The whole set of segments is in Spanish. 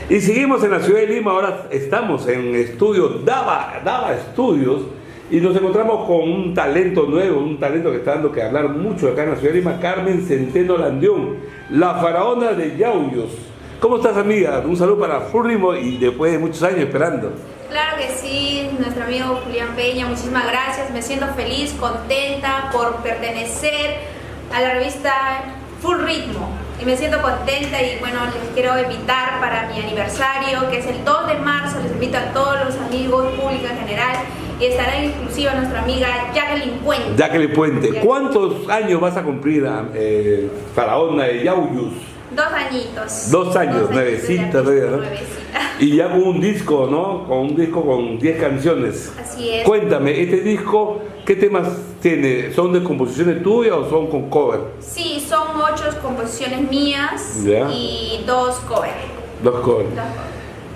Y seguimos en la ciudad de Lima, ahora estamos en estudio Dava Estudios, y nos encontramos con un talento nuevo, un talento que está dando que hablar mucho acá en la ciudad de Lima, Carmen Centeno Landión, la faraona de Yauyos. ¿Cómo estás, amiga? Un saludo para Full Ritmo y después de muchos años esperando. Claro que sí, nuestro amigo Julián Peña, muchísimas gracias. Me siento feliz, contenta por pertenecer a la revista Full Ritmo. Y me siento contenta y bueno, les quiero invitar para mi aniversario, que es el 2 de marzo. Les invito a todos los amigos, público en general. Y estará en exclusiva nuestra amiga Jacqueline Puente. Jacqueline Puente, ¿cuántos años vas a cumplir, faraona de Yauyos? 2 añitos. 2 años, nuevecita todavía, ¿no? Nuevecita. Y ya con un disco, ¿no? Con un disco con 10 canciones. Así es. Cuéntame, este disco, ¿qué temas tiene? ¿Son de composiciones tuyas o son con cover? Sí, son 8 composiciones mías y 2 covers. 2 covers.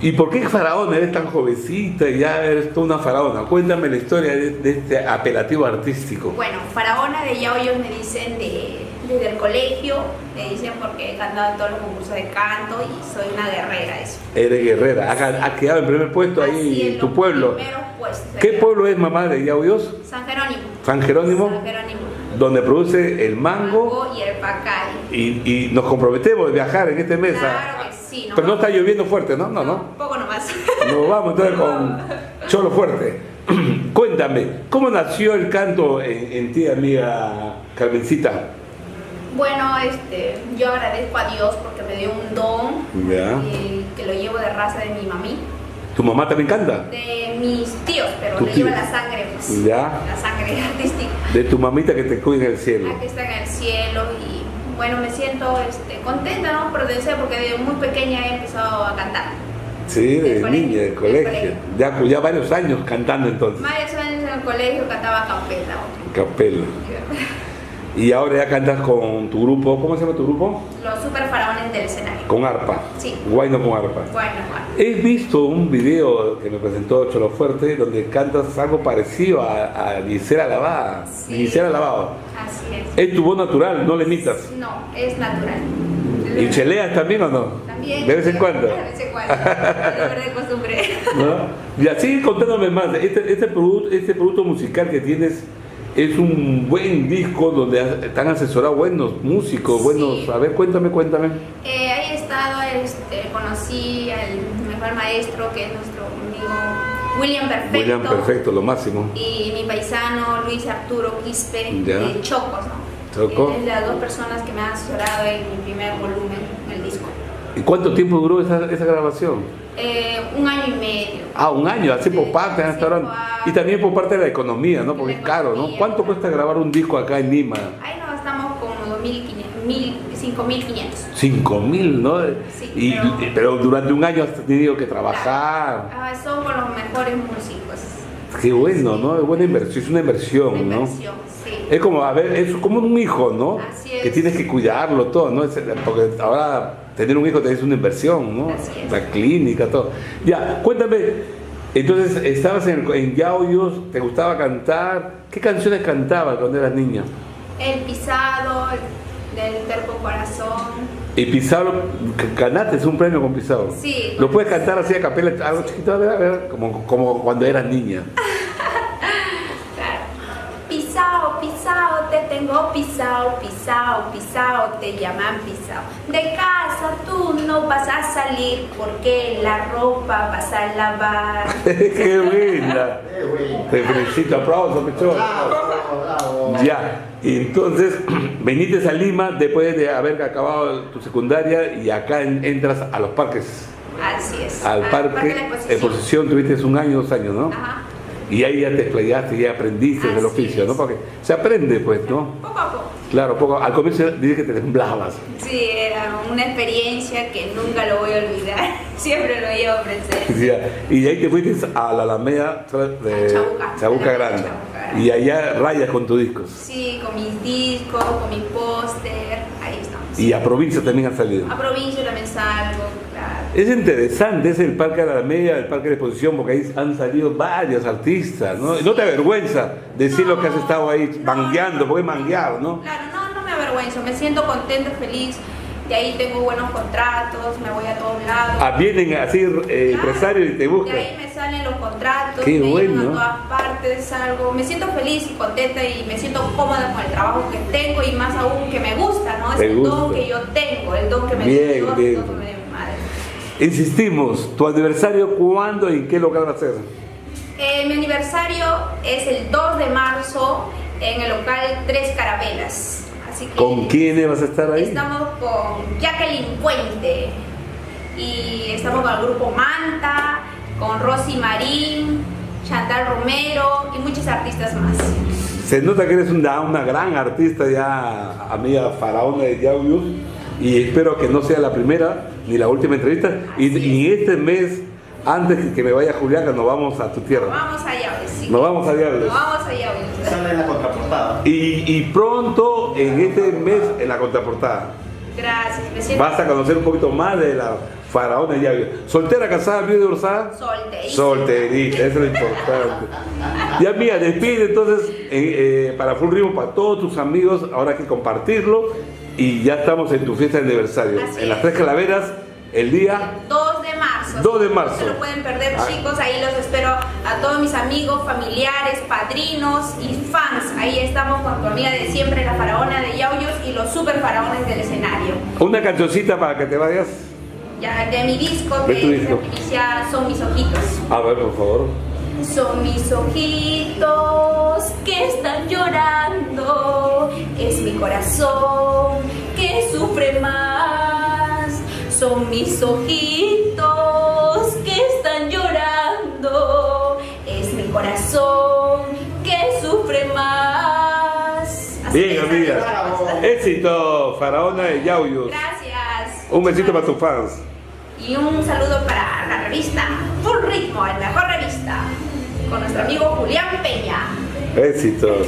¿Y por qué faraona? Eres tan jovencita y ya eres toda una faraona. Cuéntame la historia de este apelativo artístico. Bueno, faraona de Yauyos me dicen desde el colegio, me dicen porque he cantado en todos los concursos de canto y soy una guerrera, eso. Eres guerrera, has quedado en primer puesto ahí en tu pueblo. ¿Qué pueblo es, mamá, de Yauyos? San Jerónimo. San Jerónimo. San Jerónimo. Donde produce el mango y el pacay. Y nos comprometemos de viajar en este mes. Claro que sí. Pero no está lloviendo fuerte, ¿no? No. Poco nomás. Nos vamos entonces con cholo fuerte. Cuéntame, ¿cómo nació el canto en ti, amiga Carmencita? Bueno, yo agradezco a Dios porque me dio un don que lo llevo de raza de mi mami. ¿Tu mamá también canta? De mis tíos, pero le lleva la sangre, pues. La sangre artística. De tu mamita que te cuida en el cielo. Que está en el cielo y bueno, me siento contenta, ¿no? Por decir, porque desde muy pequeña he empezado a cantar. Sí, de niña, del colegio. Ya varios años cantando entonces. Varios años en el colegio cantaba capela. Capela. Y ahora ya cantas con tu grupo, ¿cómo se llama tu grupo? Los Super Faraones del Escenario. Con arpa. Sí. Guayno con arpa. Guayno con arpa. He visto un video que me presentó Cholo Fuerte donde cantas algo parecido a Gisela Lavada. Sí. Gisela Lavado. Así es. ¿Es tu voz natural? ¿No le imitas? No, es natural. ¿Y cheleas también o no? También. ¿De vez en cuando? De vez en cuando. De costumbre. ¿No? Y así contándome más. Este producto musical que tienes es un buen disco donde te han asesorado buenos músicos, buenos... Sí. A ver, cuéntame. Ahí he estado, conocí al mejor maestro que es nuestro amigo William Perfecto. William Perfecto, lo máximo. Y mi paisano Luis Arturo Quispe de Chocos, ¿no? Choco. Es las 2 personas que me han asesorado en mi primer volumen, el disco. ¿Y cuánto tiempo duró esa grabación? 1 año y medio. Un año, así por parte, y también por parte de la economía, ¿no? Porque es caro, ¿no? ¿Cuánto cuesta grabar un disco acá en Lima? Ahí nos gastamos como 5.500. 5.000, ¿no? Sí, pero durante un año has tenido que trabajar. Son con los mejores músicos. Qué bueno, ¿no? Es buena inversión, es una inversión, ¿no? Sí. Es como, es como un hijo, ¿no? Así es. Que tienes que cuidarlo todo, ¿no? Porque ahora tener un hijo te es una inversión, ¿no? Así es. La clínica, todo. Ya, cuéntame, entonces estabas en Yauyos, te gustaba cantar. ¿Qué canciones cantabas cuando eras niña? El pisado, del terco corazón. Y Pisado, ganaste un premio con Pisado. Sí. ¿Lo puedes cantar así a capela, algo chiquito? A ver, como cuando eras niña. Claro. Pisado, te tengo pisado, te llaman pisado. De casa tú no vas a salir porque la ropa vas a lavar. ¡Qué buena! Te felicito, aplausos, pechón. Ya, y entonces viniste a Lima después de haber acabado tu secundaria y acá entras a los parques. Así es. Al parque de exposición tuviste 1 año, 2 años, ¿no? Ajá. Y ahí ya te explayaste, ya aprendiste del oficio, ¿no? Porque se aprende, pues, ¿no? Poco a poco. Claro, al comienzo dije que te temblabas. Sí, era una experiencia que nunca lo voy a olvidar. Siempre lo llevo presente. Ya. Y de ahí te fuiste a la Alameda de Chabuca Grande. Y allá rayas con tus discos. Sí, con mis discos, con mi póster, ahí estamos. Y a provincia también han salido. A provincia también salgo, claro. Es interesante, es el Parque de la Alameda, el Parque de Exposición, porque ahí han salido varios artistas, ¿no? ¿No te avergüenza decir lo que has estado ahí mangueando? Porque es mangueado, ¿no? Claro, no me avergüenzo, me siento contenta, feliz. De ahí tengo buenos contratos, me voy a todos lados. Ah, vienen así empresarios y te buscan. De ahí me salen los contratos, Qué me bueno. llevan a todas partes, algo. Me siento feliz y contenta y me siento cómoda con el trabajo que tengo y más aún que me gusta, ¿no? Es Te el gusta. don que yo tengo, el don que me Bien, dio Dios, bien. el don que me dio mi madre. Insistimos, ¿tu aniversario cuándo y en qué local va a ser? Mi aniversario es el 2 de marzo en el local Tres Carabelas. Así que ¿Con quiénes vas a estar ahí? estamos con Jacqueline Puente y estamos con el grupo Manta, con Rosy Marín, Chantal Romero y muchos artistas más. Se nota que eres una gran artista ya, amiga faraona de Yauyos, y espero que no sea la primera ni la última entrevista. Y este mes, antes que me vaya Juliaca, nos vamos a tu tierra. Vamos allá, sí. Nos vamos allá. Nos vamos allá. Sale en la contraportada. Y pronto, en este mes, en la contraportada, Gracias, me siento vas a conocer un poquito más de la faraona de Yauyos. ¿Soltera, casada, viuda, divorciada? solterita. Solterita, eso es lo importante. Ya mía, despide entonces para Full Ritmo, para todos tus amigos, ahora hay que compartirlo y ya estamos en tu fiesta de aniversario. Así en las es. Tres Calaveras, el día 2 de marzo. 2 de No marzo. se lo pueden perder, Ah. chicos. Ahí los espero a todos mis amigos, familiares, padrinos y fans. Ahí estamos con tu amiga de siempre, la faraona de Yauyos y los super faraones del escenario. una cancioncita para que te vayas. Ya de mi disco, De que tu es disco. primicia, Son mis ojitos. A ver, por favor. Son mis ojitos que están llorando, es mi corazón que sufre más. Son mis ojitos que están llorando, es mi corazón que sufre más. Así Bien, es, amiga. amigos. Éxito, faraona de Yauyos. Gracias. Un besito para tus fans. Y un saludo para la revista Full Ritmo, la mejor revista, con nuestro amigo Julián Peña. Éxitos.